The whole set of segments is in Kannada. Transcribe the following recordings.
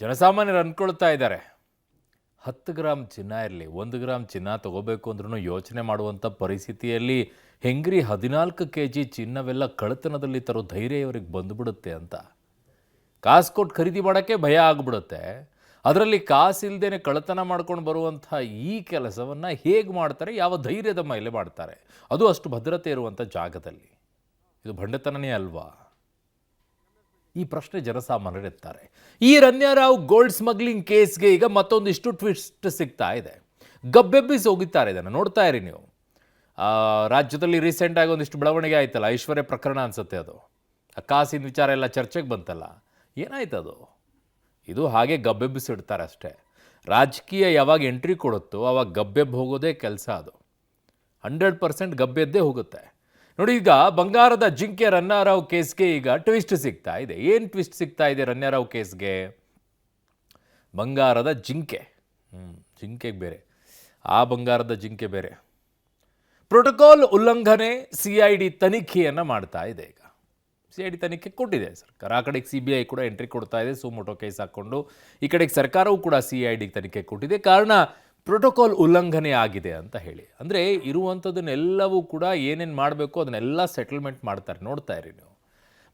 ಜನಸಾಮಾನ್ಯರು ಅಂದ್ಕೊಳ್ತಾ ಇದ್ದಾರೆ 10 ಗ್ರಾಮ್ ಚಿನ್ನ ಇರಲಿ 1 ಗ್ರಾಮ್ ಚಿನ್ನ ತಗೋಬೇಕು ಅಂದ್ರೂ ಯೋಚನೆ ಮಾಡುವಂಥ ಪರಿಸ್ಥಿತಿಯಲ್ಲಿ ಹೆಂಗ್ರಿ 14 kg ಚಿನ್ನವೆಲ್ಲ ಕಳ್ಳತನದಲ್ಲಿ ತರೋ ಧೈರ್ಯ ಇವರಿಗೆ ಬಂದುಬಿಡುತ್ತೆ ಅಂತ. ಕಾಸು ಕೊಟ್ಟು ಖರೀದಿ ಮಾಡೋಕ್ಕೆ ಭಯ ಆಗಿಬಿಡುತ್ತೆ. ಅದರಲ್ಲಿ ಕಾಸಿಲ್ಲದೇನೆ ಕಳ್ಳತನ ಮಾಡ್ಕೊಂಡು ಬರುವಂಥ ಈ ಕೆಲಸವನ್ನು ಹೇಗೆ ಮಾಡ್ತಾರೆ, ಯಾವ ಧೈರ್ಯದ ಮೇಲೆ ಮಾಡ್ತಾರೆ, ಅದು ಅಷ್ಟು ಭದ್ರತೆ ಇರುವಂಥ ಜಾಗದಲ್ಲಿ. ಇದು ಭಂಡತನನೇ ಅಲ್ವಾ? ಈ ಪ್ರಶ್ನೆ ಜನಸಾಮಾನ್ಯರು ಎತ್ತಾರೆ. ಈ ರನ್ಯಾರಾವ್ ಗೋಲ್ಡ್ ಸ್ಮಗ್ಲಿಂಗ್ ಕೇಸ್ಗೆ ಈಗ ಮತ್ತೊಂದಿಷ್ಟು ಟ್ವಿಸ್ಟ್ ಸಿಗ್ತಾ ಇದೆ. ಗಬ್ಬೆಬ್ಬಿಸಿ ಹೋಗಿದ್ದಾರೆ. ಇದನ್ನು ನೋಡ್ತಾ ಇರಿ ನೀವು. ರಾಜ್ಯದಲ್ಲಿ ರೀಸೆಂಟಾಗಿ ಒಂದಿಷ್ಟು ಬೆಳವಣಿಗೆ ಆಯ್ತಲ್ಲ, ಐಶ್ವರ್ಯ ಪ್ರಕರಣ ಅನ್ಸುತ್ತೆ. ಅದು ಕಾಸಿನ ವಿಚಾರ ಎಲ್ಲ ಚರ್ಚೆಗೆ ಬಂತಲ್ಲ, ಏನಾಯ್ತದು? ಇದು ಹಾಗೆ ಗಬ್ಬೆಬ್ಬಿಸಿಡ್ತಾರೆ ಅಷ್ಟೇ. ರಾಜಕೀಯ ಯಾವಾಗ ಎಂಟ್ರಿ ಕೊಡುತ್ತೋ ಆವಾಗ ಗಬ್ಬೆದ್ದು ಹೋಗೋದೇ ಕೆಲಸ. ಅದು 100% ಗಬ್ಬೆದ್ದೇ ಹೋಗುತ್ತೆ. ನೋಡಿ, ಈಗ ಬಂಗಾರದ ಜಿಂಕೆ ರನ್ಯಾರಾವ್ ಕೇಸ್ಗೆ ಈಗ ಟ್ವಿಸ್ಟ್ ಸಿಗ್ತಾ ಇದೆ. ಏನು ಟ್ವಿಸ್ಟ್ ಸಿಗ್ತಾ ಇದೆ ರನ್ಯಾರಾವ್ ಕೇಸ್ಗೆ? ಬಂಗಾರದ ಜಿಂಕೆ, ಜಿಂಕೆಗೆ ಬೇರೆ, ಆ ಬಂಗಾರದ ಜಿಂಕೆ ಬೇರೆ. ಪ್ರೋಟೋಕಾಲ್ ಉಲ್ಲಂಘನೆ CID ತನಿಖೆಯನ್ನು ಮಾಡ್ತಾ ಇದೆ. ಈಗ CID ತನಿಖೆ ಕೊಟ್ಟಿದೆ ಸರ್ಕಾರ. ಆ ಕಡೆಗೆ CBI ಕೂಡ ಎಂಟ್ರಿ ಕೊಡ್ತಾ ಇದೆ, ಸುಮೋಟೋ ಕೇಸ್ ಹಾಕ್ಕೊಂಡು. ಈ ಕಡೆಗೆ ಸರ್ಕಾರವೂ ಕೂಡ CID ತನಿಖೆ ಕೊಟ್ಟಿದೆ. ಕಾರಣ ಪ್ರೋಟೋಕಾಲ್ ಉಲ್ಲಂಘನೆ ಆಗಿದೆ ಅಂತ ಹೇಳಿ. ಅಂದರೆ ಇರುವಂಥದ್ದನ್ನೆಲ್ಲವೂ ಕೂಡ ಏನೇನು ಮಾಡಬೇಕು ಅದನ್ನೆಲ್ಲ ಸೆಟಲ್ಮೆಂಟ್ ಮಾಡ್ತಾರೆ. ನೋಡ್ತಾ ಇರಿ ನೀವು.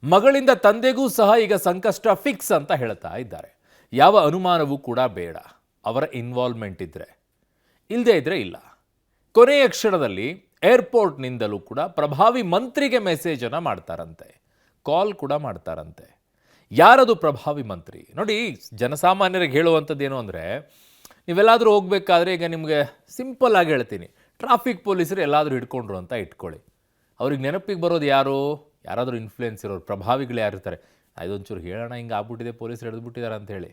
ಮಗಳಿಂದ ತಂದೆಗೂ ಸಹ ಈಗ ಸಂಕಷ್ಟ ಫಿಕ್ಸ್ ಅಂತ ಹೇಳ್ತಾ ಇದ್ದಾರೆ. ಯಾವ ಅನುಮಾನವೂ ಕೂಡ ಬೇಡ, ಅವರ ಇನ್ವಾಲ್ವ್ಮೆಂಟ್ ಇದ್ದರೆ. ಇಲ್ಲದೇ ಇದ್ದರೆ ಇಲ್ಲ. ಕೊನೆಯ ಕ್ಷಣದಲ್ಲಿ ಏರ್ಪೋರ್ಟ್ನಿಂದಲೂ ಕೂಡ ಪ್ರಭಾವಿ ಮಂತ್ರಿಗೆ ಮೆಸೇಜನ್ನು ಮಾಡ್ತಾರಂತೆ, ಕಾಲ್ ಕೂಡ ಮಾಡ್ತಾರಂತೆ. ಯಾರದು ಪ್ರಭಾವಿ ಮಂತ್ರಿ? ನೋಡಿ, ಜನಸಾಮಾನ್ಯರಿಗೆ ಹೇಳುವಂಥದ್ದೇನು ಅಂದರೆ, ನೀವೆಲ್ಲಾದರೂ ಹೋಗಬೇಕಾದ್ರೆ ಈಗ ನಿಮಗೆ ಸಿಂಪಲ್ ಆಗಿ ಹೇಳ್ತೀನಿ, ಟ್ರಾಫಿಕ್ ಪೊಲೀಸರು ಎಲ್ಲಾದರೂ ಹಿಡ್ಕೊಂಡ್ರು ಅಂತ ಇಟ್ಕೊಳ್ಳಿ. ಅವ್ರಿಗೆ ನೆನಪಿಗೆ ಬರೋದು ಯಾರು? ಯಾರಾದರೂ ಇನ್ಫ್ಲೂಯೆನ್ಸ್ ಇರೋರು, ಪ್ರಭಾವಿಗಳು ಯಾರು ಇರ್ತಾರೆ. ಇದೊಂಚೂರು ಹೇಳೋಣ, ಹಿಂಗೆ ಆಗ್ಬಿಟ್ಟಿದೆ, ಪೊಲೀಸರು ಹಿಡಿದ್ಬಿಟ್ಟಿದ್ದಾರೆ ಅಂತ ಹೇಳಿ.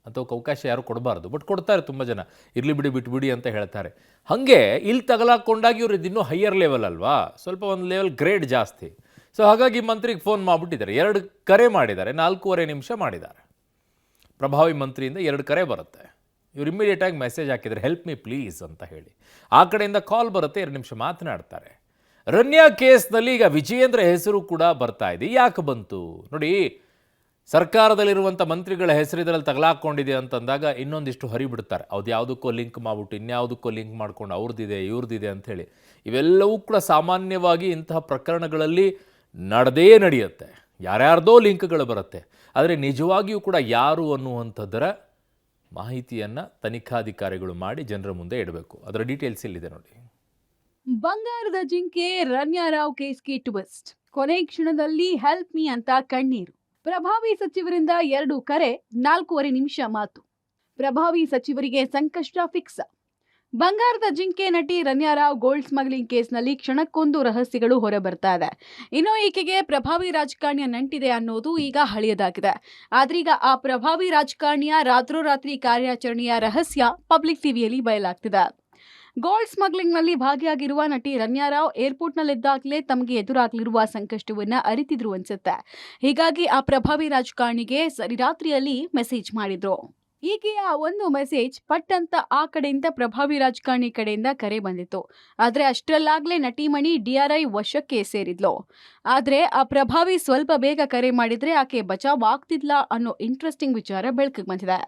ಅಂಥವ್ಕೆ ಅವಕಾಶ ಯಾರು ಕೊಡಬಾರ್ದು. ಬಟ್ ಕೊಡ್ತಾರೆ ತುಂಬ ಜನ. ಇರಲಿ ಬಿಡಿ, ಬಿಟ್ಬಿಡಿ ಅಂತ ಹೇಳ್ತಾರೆ. ಹಾಗೆ ಇಲ್ಲಿ ತಗಲಾಕೊಂಡಾಗ ಇವರು ಇನ್ನೂ ಹೈಯರ್ ಲೆವೆಲ್ ಅಲ್ವಾ, ಸ್ವಲ್ಪ ಒಂದು ಲೆವೆಲ್ ಗ್ರೇಡ್ ಜಾಸ್ತಿ. ಸೊ ಹಾಗಾಗಿ ಮಂತ್ರಿಗೆ ಫೋನ್ ಮಾಡಿಬಿಟ್ಟಿದ್ದಾರೆ. 2 ಕರೆ ಮಾಡಿದ್ದಾರೆ, 4.25 ನಿಮಿಷ ಮಾಡಿದ್ದಾರೆ. ಪ್ರಭಾವಿ ಮಂತ್ರಿಯಿಂದ 2 ಕರೆ ಬರುತ್ತೆ. ಇವ್ರು ಇಮ್ಮಿಡಿಯೇಟಾಗಿ ಮೆಸೇಜ್ ಹಾಕಿದರೆ ಹೆಲ್ಪ್ ಮೀ ಪ್ಲೀಸ್ ಅಂತ ಹೇಳಿ. ಆ ಕಡೆಯಿಂದ ಕಾಲ್ ಬರುತ್ತೆ, 2 ನಿಮಿಷ ಮಾತನಾಡ್ತಾರೆ. ರನ್ಯಾ ಕೇಸ್ನಲ್ಲಿ ಈಗ ವಿಜಯೇಂದ್ರ ಹೆಸರು ಕೂಡ ಬರ್ತಾ ಇದೆ. ಯಾಕೆ ಬಂತು ನೋಡಿ? ಸರ್ಕಾರದಲ್ಲಿರುವಂಥ ಮಂತ್ರಿಗಳ ಹೆಸರು ಇದರಲ್ಲಿ ತಗಲಾಕೊಂಡಿದೆ ಅಂತಂದಾಗ ಇನ್ನೊಂದಿಷ್ಟು ಹರಿಬಿಡ್ತಾರೆ. ಅದು ಯಾವುದಕ್ಕೋ ಲಿಂಕ್ ಮಾಡಿಬಿಟ್ಟು ಇನ್ಯಾವುದಕ್ಕೋ ಲಿಂಕ್ ಮಾಡ್ಕೊಂಡು ಅವ್ರದ್ದಿದೆ ಇವ್ರದ್ದಿದೆ ಅಂಥೇಳಿ. ಇವೆಲ್ಲವೂ ಕೂಡ ಸಾಮಾನ್ಯವಾಗಿ ಇಂತಹ ಪ್ರಕರಣಗಳಲ್ಲಿ ನಡೆಯುತ್ತೆ. ಯಾರ್ಯಾರ್ದೋ ಲಿಂಕ್ಗಳು ಬರುತ್ತೆ. ಆದರೆ ನಿಜವಾಗಿಯೂ ಕೂಡ ಯಾರು ಅನ್ನುವಂಥದ್ದರ ಮಾಹಿತಿಯನ್ನು ತನಿಖಾಧಿಕಾರಿಗಳು ಮಾಡಿ ಜನರ ಮುಂದೆ ಇಡಬೇಕು. ಅದರ ಡೀಟೇಲ್ಸ್ ಇಲ್ಲಿದೆ ನೋಡಿ. ಬಂಗಾರದ ಜಿಂಕೆ ರನ್ಯಾರಾವ್ ಕೇಸ್ಗೆ ಟ್ವಿಸ್ಟ್. ಕೊನೆ ಕ್ಷಣದಲ್ಲಿ ಹೆಲ್ಪ್ ಮೀ ಅಂತ ಕಣ್ಣೀರು. ಪ್ರಭಾವಿ ಸಚಿವರಿಂದ 2 ಕರೆ, 4.25 ನಿಮಿಷ ಮಾತು. ಪ್ರಭಾವಿ ಸಚಿವರಿಗೆ ಸಂಕಷ್ಟ ಫಿಕ್ಸ್. ಬಂಗಾರದ ಜಿಂಕೆ ನಟಿ ರನ್ಯಾರಾವ್ ಗೋಲ್ಡ್ ಸ್ಮಗ್ಲಿಂಗ್ ಕೇಸ್ನಲ್ಲಿ ಕ್ಷಣಕ್ಕೊಂದು ರಹಸ್ಯಗಳು ಹೊರಬರ್ತಾ ಇದೆ. ಇನ್ನು ಈಕೆಗೆ ಪ್ರಭಾವಿ ರಾಜಕಾರಣಿಯ ನಂಟಿದೆ ಅನ್ನೋದು ಈಗ ಹಳೆಯದಾಗಿದೆ. ಆದ್ರೀಗ ಆ ಪ್ರಭಾವಿ ರಾಜಕಾರಣಿಯ ರಾತ್ರೋರಾತ್ರಿ ಕಾರ್ಯಾಚರಣೆಯ ರಹಸ್ಯ ಪಬ್ಲಿಕ್ ಟಿವಿಯಲ್ಲಿ ಬಯಲಾಗ್ತಿದೆ. ಗೋಲ್ಡ್ ಸ್ಮಗ್ಲಿಂಗ್ನಲ್ಲಿ ಭಾಗಿಯಾಗಿರುವ ನಟಿ ರನ್ಯಾರಾವ್ ಏರ್ಪೋರ್ಟ್ನಲ್ಲಿದ್ದಾಗಲೇ ತಮಗೆ ಎದುರಾಗಲಿರುವ ಸಂಕಷ್ಟವನ್ನ ಅರಿತಿದ್ರು ಅನ್ಸುತ್ತೆ. ಹೀಗಾಗಿ ಆ ಪ್ರಭಾವಿ ರಾಜಕಾರಣಿಗೆ ರಾತ್ರಿಯಲ್ಲಿ ಮೆಸೇಜ್ ಮಾಡಿದ್ರು. ಈಕೆಯ ಒಂದು ಮೆಸೇಜ್ ಪಟ್ಟಂತ ಆ ಕಡೆಯಿಂದ ಪ್ರಭಾವಿ ರಾಜಕಾರಣಿ ಕಡೆಯಿಂದ ಕರೆ ಬಂದಿತ್ತು. ಆದ್ರೆ ಅಷ್ಟರಲ್ಲಾಗ್ಲೇ ನಟಿಮಣಿ DRI ವಶಕ್ಕೆ ಸೇರಿದ್ಲು. ಆದ್ರೆ ಆ ಪ್ರಭಾವಿ ಸ್ವಲ್ಪ ಬೇಗ ಕರೆ ಮಾಡಿದ್ರೆ ಆಕೆ ಬಚಾವ್ ಆಗ್ತಿದ್ಲ ಅನ್ನೋ ಇಂಟ್ರೆಸ್ಟಿಂಗ್ ವಿಚಾರ ಬೆಳಕಿಗೆ ಬಂದಿದೆ.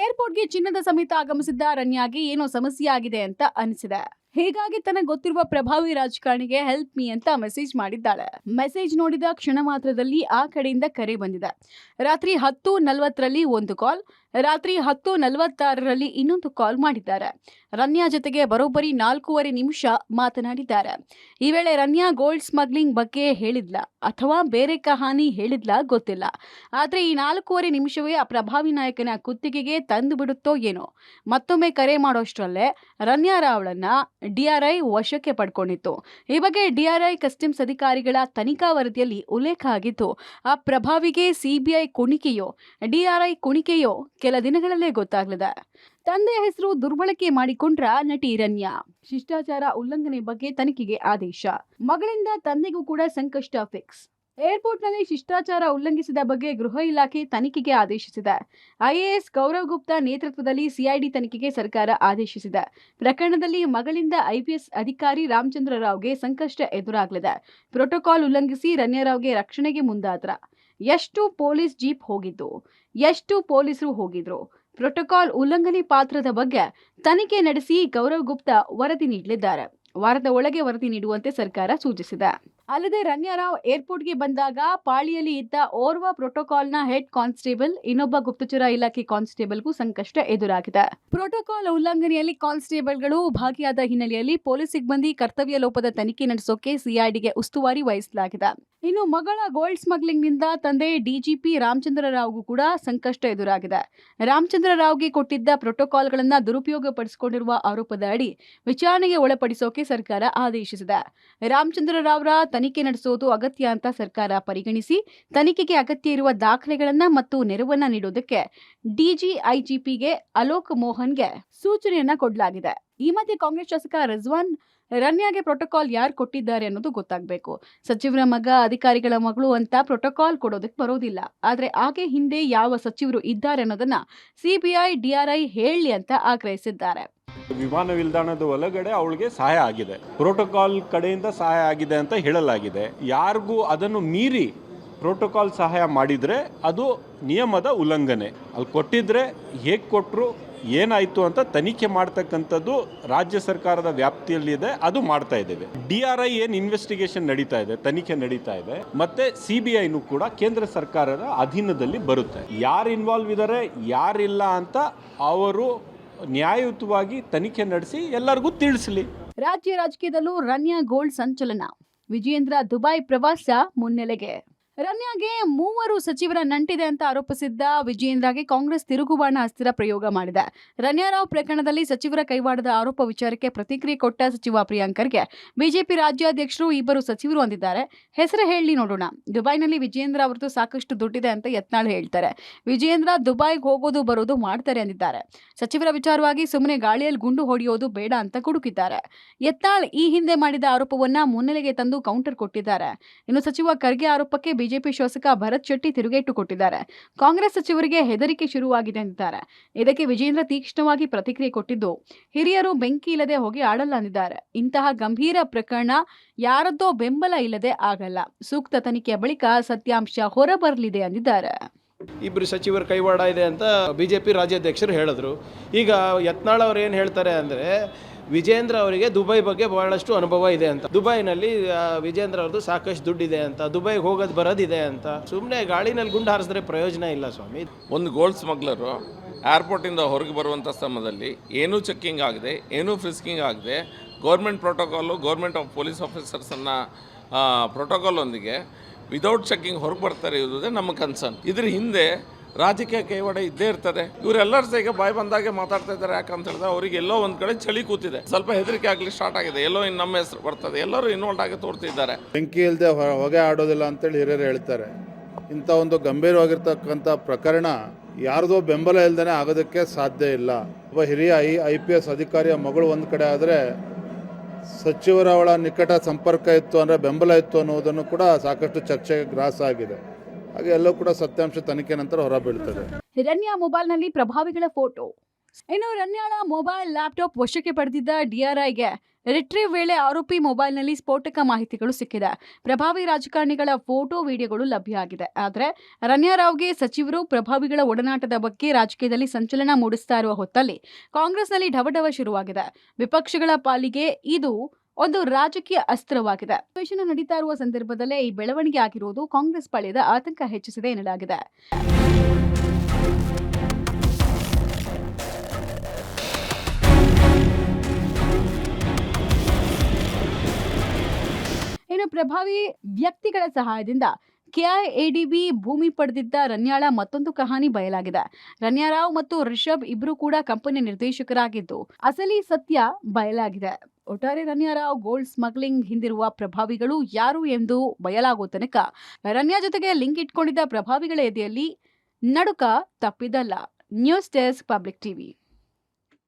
ಏರ್ಪೋರ್ಟ್ಗೆ ಚಿನ್ನದ ಸಮೇತ ಆಗಮಿಸಿದ್ದ ರನ್ಯಾಗೆ ಏನೋ ಸಮಸ್ಯೆ ಆಗಿದೆ ಅಂತ ಅನಿಸಿದೆ. ಹೀಗಾಗಿ ತನಗೆ ಗೊತ್ತಿರುವ ಪ್ರಭಾವಿ ರಾಜಕಾರಣಿಗೆ ಹೆಲ್ಪ್ ಮೀ ಅಂತ ಮೆಸೇಜ್ ಮಾಡಿದ್ದಾಳೆ. ಮೆಸೇಜ್ ನೋಡಿದ ಕ್ಷಣ ಮಾತ್ರದಲ್ಲಿ ಆ ಕಡೆಯಿಂದ ಕರೆ ಬಂದಿದೆ. ರಾತ್ರಿ 10:40ರಲ್ಲಿ ಒಂದು ಕಾಲ್, ರಾತ್ರಿ 10:46ರಲ್ಲಿ ಇನ್ನೊಂದು ಕಾಲ್ ಮಾಡಿದ್ದಾರೆ. ರನ್ಯಾ ಜೊತೆಗೆ ಬರೋಬ್ಬರಿ 4.25 ನಿಮಿಷ ಮಾತನಾಡಿದ್ದಾರೆ. ಈ ವೇಳೆ ರನ್ಯಾ ಗೋಲ್ಡ್ ಸ್ಮಗ್ಲಿಂಗ್ ಬಗ್ಗೆ ಹೇಳಿದ್ಲ ಅಥವಾ ಬೇರೆ ಕಹಾನಿ ಹೇಳಿದ್ಲ ಗೊತ್ತಿಲ್ಲ. ಆದ್ರೆ ಈ 4.25 ನಿಮಿಷವೇ ಆ ಪ್ರಭಾವಿ ನಾಯಕನ ಕುತ್ತಿಗೆಗೆ ತಂದು ಬಿಡುತ್ತೋ ಏನೋ. ಮತ್ತೊಮ್ಮೆ ಕರೆ ಮಾಡೋಷ್ಟರಲ್ಲೇ ರನ್ಯಾರಾವ್ಳನ್ನ DRI ವಶಕ್ಕೆ ಪಡ್ಕೊಂಡಿತ್ತು. ಈ ಬಗ್ಗೆ DRI ಕಸ್ಟಮ್ಸ್ ಅಧಿಕಾರಿಗಳ ತನಿಖಾ ವರದಿಯಲ್ಲಿ ಉಲ್ಲೇಖ ಆಗಿತ್ತು. ಆ ಪ್ರಭಾವಿಗೆ CBI ಕುಣಿಕೆಯೋ DRI ಕುಣಿಕೆಯೋ ಕೆಲ ದಿನಗಳಲ್ಲೇ ಗೊತ್ತಾಗಲಿದೆ. ತಂದೆಯ ಹೆಸರು ದುರ್ಬಳಕೆ ಮಾಡಿಕೊಂಡ್ರ ನಟಿ ರನ್ಯಾ. ಶಿಷ್ಟಾಚಾರ ಉಲ್ಲಂಘನೆ ಬಗ್ಗೆ ತನಿಖೆಗೆ ಆದೇಶ. ಮಗಳಿಂದ ತಂದೆಗೂ ಕೂಡ ಸಂಕಷ್ಟ ಫಿಕ್ಸ್. ಏರ್ಪೋರ್ಟ್ನಲ್ಲಿ ಶಿಷ್ಟಾಚಾರ ಉಲ್ಲಂಘಿಸಿದ ಬಗ್ಗೆ ಗೃಹ ಇಲಾಖೆ ತನಿಖೆಗೆ ಆದೇಶಿಸಿದೆ. IAS ಗೌರವ್ ಗುಪ್ತಾ ನೇತೃತ್ವದಲ್ಲಿ CID ತನಿಖೆಗೆ ಸರ್ಕಾರ ಆದೇಶಿಸಿದೆ. ಪ್ರಕರಣದಲ್ಲಿ ಮಗಳಿಂದ IPS ಅಧಿಕಾರಿ ರಾಮಚಂದ್ರ ರಾವ್ಗೆ ಸಂಕಷ್ಟ ಎದುರಾಗಲಿದೆ. ಪ್ರೋಟೋಕಾಲ್ ಉಲ್ಲಂಘಿಸಿ ರನ್ಯಾರಾವ್ಗೆ ರಕ್ಷಣೆಗೆ ಮುಂದಾದ್ರ. ಎಷ್ಟು ಪೊಲೀಸ್ ಜೀಪ್ ಹೋಗಿದ್ದು, ಎಷ್ಟು ಪೊಲೀಸರು ಹೋಗಿದ್ರು, ಪ್ರೋಟೋಕಾಲ್ ಉಲ್ಲಂಘನೆ ಪಾತ್ರದ ಬಗ್ಗೆ ತನಿಖೆ ನಡೆಸಿ ಗೌರವ್ ಗುಪ್ತಾ ವರದಿ ನೀಡಲಿದ್ದಾರೆ. ವಾರದ ಒಳಗೆ ವರದಿ ನೀಡುವಂತೆ ಸರ್ಕಾರ ಸೂಚಿಸಿದೆ. ಅಲ್ಲದೆ ರಣ್ಯಾರಾವ್ ಏರ್ಪೋರ್ಟ್ಗೆ ಬಂದಾಗ ಪಾಳಿಯಲ್ಲಿ ಇದ್ದ ಓರ್ವ ಪ್ರೋಟೋಕಾಲ್ನ ಹೆಡ್ ಕಾನ್ಸ್ಟೇಬಲ್, ಇನ್ನೊಬ್ಬ ಗುಪ್ತಚರ ಇಲಾಖೆ ಕಾನ್ಸ್ಟೇಬಲ್ಗೂ ಸಂಕಷ್ಟ ಎದುರಾಗಿದೆ. ಪ್ರೋಟೋಕಾಲ್ ಉಲ್ಲಂಘನೆಯಲ್ಲಿ ಕಾನ್ಸ್ಟೇಬಲ್ಗಳು ಭಾಗಿಯಾದ ಹಿನ್ನೆಲೆಯಲ್ಲಿ ಪೊಲೀಸ್ ಸಿಬ್ಬಂದಿ ಕರ್ತವ್ಯ ಲೋಪದ ತನಿಖೆ ನಡೆಸೋಕೆ ಸಿಐಡಿಗೆ ಉಸ್ತುವಾರಿ ವಹಿಸಲಾಗಿದೆ. ಇನ್ನು ಮಗಳ ಗೋಲ್ಡ್ ಸ್ಮಗ್ಲಿಂಗ್ನಿಂದ ತಂದೆ ಡಿಜಿಪಿ ರಾಮಚಂದ್ರ ರಾವ್ಗೂ ಕೂಡ ಸಂಕಷ್ಟ ಎದುರಾಗಿದೆ. ರಾಮಚಂದ್ರ ರಾವ್ಗೆ ಕೊಟ್ಟಿದ್ದ ಪ್ರೋಟೋಕಾಲ್ಗಳನ್ನ ದುರುಪಯೋಗ ಪಡಿಸಿಕೊಂಡಿರುವ ಆರೋಪದ ಅಡಿ ವಿಚಾರಣೆಗೆ ಒಳಪಡಿಸೋಕೆ ಸರ್ಕಾರ ಆದೇಶಿಸಿದೆ. ರಾಮಚಂದ್ರ ರಾವ್ರ ತನಿಖೆ ನಡೆಸೋದು ಅಗತ್ಯ ಅಂತ ಸರ್ಕಾರ ಪರಿಗಣಿಸಿ ತನಿಖೆಗೆ ಅಗತ್ಯ ಇರುವ ದಾಖಲೆಗಳನ್ನ ಮತ್ತು ನೆರವನ್ನ ನೀಡೋದಕ್ಕೆ ಡಿಜಿಐಜಿಪಿಗೆ ಅಲೋಕ್ ಮೋಹನ್ಗೆ ಸೂಚನೆಯನ್ನ ಕೊಡಲಾಗಿದೆ. ಈ ಮಧ್ಯೆ ಕಾಂಗ್ರೆಸ್ ಶಾಸಕ ರಿಜ್ವಾನ್ ರಣ್ಯಾಗೆ ಪ್ರೋಟೋಕಾಲ್ ಯಾರು ಕೊಟ್ಟಿದ್ದಾರೆ ಅನ್ನೋದು ಗೊತ್ತಾಗಬೇಕು. ಸಚಿವರ ಮಗ, ಅಧಿಕಾರಿಗಳ ಮಗಳು ಅಂತ ಪ್ರೋಟೋಕಾಲ್ ಕೊಡೋದಕ್ಕೆ ಬರೋದಿಲ್ಲ. ಆದ್ರೆ ಆಕೆ ಹಿಂದೆ ಯಾವ ಸಚಿವರು ಇದ್ದಾರೆ ಅನ್ನೋದನ್ನ ಸಿಬಿಐ, ಡಿಆರ್ಐ ಹೇಳಲಿ ಅಂತ ಆಗ್ರಹಿಸಿದ್ದಾರೆ. ವಿಮಾನ ನಿಲ್ದಾಣದ ಒಳಗಡೆ ಅವಳಿಗೆ ಸಹಾಯ ಆಗಿದೆ, ಪ್ರೋಟೋಕಾಲ್ ಕಡೆಯಿಂದ ಸಹಾಯ ಆಗಿದೆ ಅಂತ ಹೇಳಲಾಗಿದೆ. ಯಾರಿಗೂ ಅದನ್ನು ಮೀರಿ ಪ್ರೋಟೋಕಾಲ್ ಸಹಾಯ ಮಾಡಿದರೆ ಅದು ನಿಯಮದ ಉಲ್ಲಂಘನೆ. ಅಲ್ಲಿ ಕೊಟ್ಟಿದ್ರೆ ಹೇಗೆ ಕೊಟ್ಟರು, ಏನಾಯಿತು ಅಂತ ತನಿಖೆ ಮಾಡ್ತಕ್ಕಂಥದ್ದು ರಾಜ್ಯ ಸರ್ಕಾರದ ವ್ಯಾಪ್ತಿಯಲ್ಲಿದೆ, ಅದು ಮಾಡ್ತಾ ಇದ್ದೇವೆ. DRI ಏನು ಇನ್ವೆಸ್ಟಿಗೇಷನ್ ನಡೀತಾ ಇದೆ, ತನಿಖೆ ನಡೀತಾ ಇದೆ, ಮತ್ತೆ CBIನೂ ಕೂಡ ಕೇಂದ್ರ ಸರ್ಕಾರದ ಅಧೀನದಲ್ಲಿ ಬರುತ್ತೆ. ಯಾರು ಇನ್ವಾಲ್ವ್ ಇದ್ದಾರೆ, ಯಾರಿಲ್ಲ ಅಂತ ಅವರು ನ್ಯಾಯಯುತವಾಗಿ ತನಿಖೆ ನಡೆಸಿ ಎಲ್ಲರಿಗೂ ತಿಳಿಸಲಿ. ರಾಜ್ಯ ರಾಜಕೀಯದಲ್ಲೂ ರಣ್ಯಾ ಗೋಲ್ಡ್ ಸಂಚಲನ. ವಿಜಯೇಂದ್ರ ದುಬೈ ಪ್ರವಾಸ ಮುನ್ನೆಲೆಗೆ. ರಣ್ಯಾಗೆ 3 ಸಚಿವರ ನಂಟಿದೆ ಅಂತ ಆರೋಪಿಸಿದ್ದ ವಿಜಯೇಂದ್ರಗೆ ಕಾಂಗ್ರೆಸ್ ತಿರುಗುಬಾಣ ಅಸ್ತ್ರ ಪ್ರಯೋಗ ಮಾಡಿದೆ. ರಣ್ಯಾರಾವ್ ಪ್ರಕರಣದಲ್ಲಿ ಸಚಿವರ ಕೈವಾಡದ ಆರೋಪ ವಿಚಾರಕ್ಕೆ ಪ್ರತಿಕ್ರಿಯೆ ಕೊಟ್ಟ ಸಚಿವ ಪ್ರಿಯಾಂಕರ್ಗೆ ಬಿಜೆಪಿ ರಾಜ್ಯಾಧ್ಯಕ್ಷರು 2 ಸಚಿವರು ಅಂದಿದ್ದಾರೆ. ಹೆಸರು ಹೇಳಿ ನೋಡೋಣ. ದುಬೈನಲ್ಲಿ ವಿಜಯೇಂದ್ರ ಅವರದ್ದು ಸಾಕಷ್ಟು ದುಡ್ಡಿದೆ ಅಂತ ಯತ್ನಾಳ್ ಹೇಳ್ತಾರೆ. ವಿಜಯೇಂದ್ರ ದುಬೈಗೆ ಹೋಗೋದು ಬರೋದು ಮಾಡ್ತಾರೆ ಅಂದಿದ್ದಾರೆ. ಸಚಿವರ ವಿಚಾರವಾಗಿ ಸುಮ್ಮನೆ ಗಾಳಿಯಲ್ಲಿ ಗುಂಡು ಹೊಡೆಯೋದು ಬೇಡ ಅಂತ ಕುಡುಕಿದ್ದಾರೆ. ಯತ್ನಾಳ್ ಈ ಹಿಂದೆ ಮಾಡಿದ ಆರೋಪವನ್ನ ಮುನ್ನೆಲೆಗೆ ತಂದು ಕೌಂಟರ್ ಕೊಟ್ಟಿದ್ದಾರೆ. ಇನ್ನು ಸಚಿವ ಖರ್ಗೆ ಆರೋಪಕ್ಕೆ ಬಿಜೆಪಿ ಶಾಸಕ ಭರತ್ ಶೆಟ್ಟಿ ತಿರುಗೇಟು ಕೊಟ್ಟಿದ್ದಾರೆ. ಕಾಂಗ್ರೆಸ್ ಸಚಿವರಿಗೆ ಹೆದರಿಕೆ ಶುರುವಾಗಿದೆ ಅಂದಿದ್ದಾರೆ. ಇದಕ್ಕೆ ವಿಜೇಂದ್ರ ತೀಕ್ಷ್ಣವಾಗಿ ಪ್ರತಿಕ್ರಿಯೆ ಕೊಟ್ಟಿದ್ದು, ಹಿರಿಯರು ಬೆಂಕಿ ಇಲ್ಲದೆ ಹೊಗೆ ಆಡಲ್ಲ ಅಂದಿದ್ದಾರೆ. ಇಂತಹ ಗಂಭೀರ ಪ್ರಕರಣ ಯಾರದ್ದೋ ಬೆಂಬಲ ಇಲ್ಲದೆ ಆಗಲ್ಲ. ಸೂಕ್ತ ತನಿಖೆಯ ಬಳಿಕ ಸತ್ಯಾಂಶ ಹೊರಬರಲಿದೆ ಅಂದಿದ್ದಾರೆ. 2 ಸಚಿವರ ಕೈವಾಡ ಇದೆ ಅಂತ ಬಿಜೆಪಿ ರಾಜ್ಯಾಧ್ಯಕ್ಷರು ಹೇಳಿದ್ರು. ಈಗ ಯತ್ನಾಳ್ ಅವ್ರು ಏನು ಹೇಳ್ತಾರೆ ಅಂದರೆ, ವಿಜೇಂದ್ರ ಅವರಿಗೆ ದುಬೈ ಬಗ್ಗೆ ಬಹಳಷ್ಟು ಅನುಭವ ಇದೆ ಅಂತ, ದುಬೈನಲ್ಲಿ ವಿಜೇಂದ್ರ ಅವ್ರದ್ದು ಸಾಕಷ್ಟು ದುಡ್ಡಿದೆ ಅಂತ, ದುಬೈಗೆ ಹೋಗೋದು ಬರೋದಿದೆ ಅಂತ. ಸುಮ್ಮನೆ ಗಾಳಿನಲ್ಲಿ ಗುಂಡು ಹಾರಿಸಿದ್ರೆ ಪ್ರಯೋಜನ ಇಲ್ಲ ಸ್ವಾಮಿ. ಒಂದು ಗೋಲ್ಡ್ ಸ್ಮಗ್ಲರು ಏರ್ಪೋರ್ಟಿಂದ ಹೊರಗೆ ಬರುವಂಥ ಸಮಯದಲ್ಲಿ ಏನೂ ಚೆಕ್ಕಿಂಗ್ ಆಗದೆ, ಏನೂ ಫ್ರಿಸ್ಕಿಂಗ್ ಆಗದೆ, government protocol, government of police ಆಫೀಸರ್ಸನ್ನು ಪ್ರೋಟೋಕಾಲೊಂದಿಗೆ ವಿದೌಟ್ ಚೆಕ್ಕಿಂಗ್ ಹೊರಗೆ ಬರ್ತಾರೆ ಇರೋದೇ ನಮ್ಮ ಕನ್ಸರ್ನ್. ಇದ್ರ ಹಿಂದೆ ರಾಜಕೀಯ ಕೈವಾಡ ಇದ್ದೇ ಇರ್ತದೆ. ಇವರೆಲ್ಲರೂ ಸಹ ಈಗ ಬಾಯಿ ಬಂದಾಗೆ ಮಾತಾಡ್ತಾ ಇದ್ದಾರೆ. ಯಾಕಂತ ಹೇಳಿದ್ರೆ ಅವರಿಗೆ ಎಲ್ಲೋ ಒಂದು ಕಡೆ ಚಳಿ ಕೂತಿದೆ, ಸ್ವಲ್ಪ ಹೆದರಿಕೆ ಆಗಲಿ ಸ್ಟಾರ್ಟ್ ಆಗಿದೆ. ಎಲ್ಲೋ ಇನ್ನು ನಮ್ಮ ಹೆಸರು ಬರ್ತದೆ, ಎಲ್ಲರೂ ಇನ್ವಾಲ್ವ್ ಆಗಿ ತೋರ್ತಿದ್ದಾರೆ. ಬೆಂಕಿ ಇಲ್ಲದೆ ಹೊಗೆ ಆಡೋದಿಲ್ಲ ಅಂತೇಳಿ ಹಿರಿಯರು ಹೇಳ್ತಾರೆ. ಇಂಥ ಒಂದು ಗಂಭೀರವಾಗಿರ್ತಕ್ಕಂಥ ಪ್ರಕರಣ ಯಾರ್ದೋ ಬೆಂಬಲ ಇಲ್ಲದೇ ಆಗೋದಕ್ಕೆ ಸಾಧ್ಯ ಇಲ್ಲ. ಒಬ್ಬ ಹಿರಿಯ IPS ಅಧಿಕಾರಿಯ ಮಗಳು ಒಂದು ಕಡೆ ಆದರೆ, ಸಚಿವರವಳ ನಿಕಟ ಸಂಪರ್ಕ ಇತ್ತು ಅಂದರೆ, ಬೆಂಬಲ ಇತ್ತು ಅನ್ನೋದನ್ನು ಕೂಡ ಸಾಕಷ್ಟು ಚರ್ಚೆಗೆ ಗ್ರಾಸ ಆಗಿದೆ. ಹಾಗೆ ಎಲ್ಲವೂ ಕೂಡ ಸತ್ಯಾಂಶ ತನಿಖೆ ನಂತರ ಹೊರಬೀಳ್ತದೆ. ರಣ್ಯಾ ಮೊಬೈಲ್ನಲ್ಲಿ ಪ್ರಭಾವಿಗಳ ಫೋಟೋ. ಇನ್ನು ರಣ್ಯಾಳ ಮೊಬೈಲ್, ಲ್ಯಾಪ್ಟಾಪ್ ವಶಕ್ಕೆ ಪಡೆದಿದ್ದ DRIಗೆ ರಿಟ್ರೀವ್ ವೇಳೆ ಆರೋಪಿ ಮೊಬೈಲ್ನಲ್ಲಿ ಸ್ಫೋಟಕ ಮಾಹಿತಿಗಳು ಸಿಕ್ಕಿದೆ. ಪ್ರಭಾವಿ ರಾಜಕಾರಣಿಗಳ ಫೋಟೋ, ವಿಡಿಯೋಗಳು ಲಭ್ಯ ಆಗಿದೆ. ಆದರೆ ರಣ್ಯಾರಾವ್ಗೆ ಸಚಿವರು, ಪ್ರಭಾವಿಗಳ ಒಡನಾಟದ ಬಗ್ಗೆ ರಾಜಕೀಯದಲ್ಲಿ ಸಂಚಲನ ಮೂಡಿಸ್ತಾ ಇರುವ ಹೊತ್ತಲ್ಲಿ ಕಾಂಗ್ರೆಸ್ನಲ್ಲಿ ಢವಢವ ಶುರುವಾಗಿದೆ. ವಿಪಕ್ಷಗಳ ಪಾಲಿಗೆ ಇದು ಒಂದು ರಾಜಕೀಯ ಅಸ್ತ್ರವಾಗಿದೆ. ಅಧಿವೇಶನ ನಡೀತಾ ಇರುವ ಸಂದರ್ಭದಲ್ಲೇ ಈ ಬೆಳವಣಿಗೆ ಆಗಿರುವುದು ಕಾಂಗ್ರೆಸ್ ಪಾಳ್ಯದ ಆತಂಕ ಹೆಚ್ಚಿಸಿದೆ ಎನ್ನಲಾಗಿದೆ. ಇನ್ನು ಪ್ರಭಾವಿ ವ್ಯಕ್ತಿಗಳ ಸಹಾಯದಿಂದ KIADB ಭೂಮಿ ಪಡೆದಿದ್ದ ರಣ್ಯಾಳ ಮತ್ತೊಂದು ಕಹಾನಿ ಬಯಲಾಗಿದೆ. ರಣ್ಯಾರಾವ್ ಮತ್ತು ರಿಷಬ್ ಇಬ್ರು ಕೂಡ ಕಂಪನಿ ನಿರ್ದೇಶಕರಾಗಿದ್ದು, ಅಸಲಿ ಸತ್ಯ ಬಯಲಾಗಿದೆ. ಒಟ್ಟಾರೆ ರಣ್ಯಾರಾವ್ ಗೋಲ್ಡ್ ಸ್ಮಗ್ಲಿಂಗ್ ಹಿಂದಿರುವ ಪ್ರಭಾವಿಗಳು ಯಾರು ಎಂದು ಬಯಲಾಗೋ ತನಕ ರಣ್ಯಾ ಜೊತೆಗೆ ಲಿಂಕ್ ಇಟ್ಕೊಂಡಿದ್ದ ಪ್ರಭಾವಿಗಳ ಎದೆಯಲ್ಲಿ ನಡುಕ ತಪ್ಪಿದಲ್ಲ. News desk, public TV.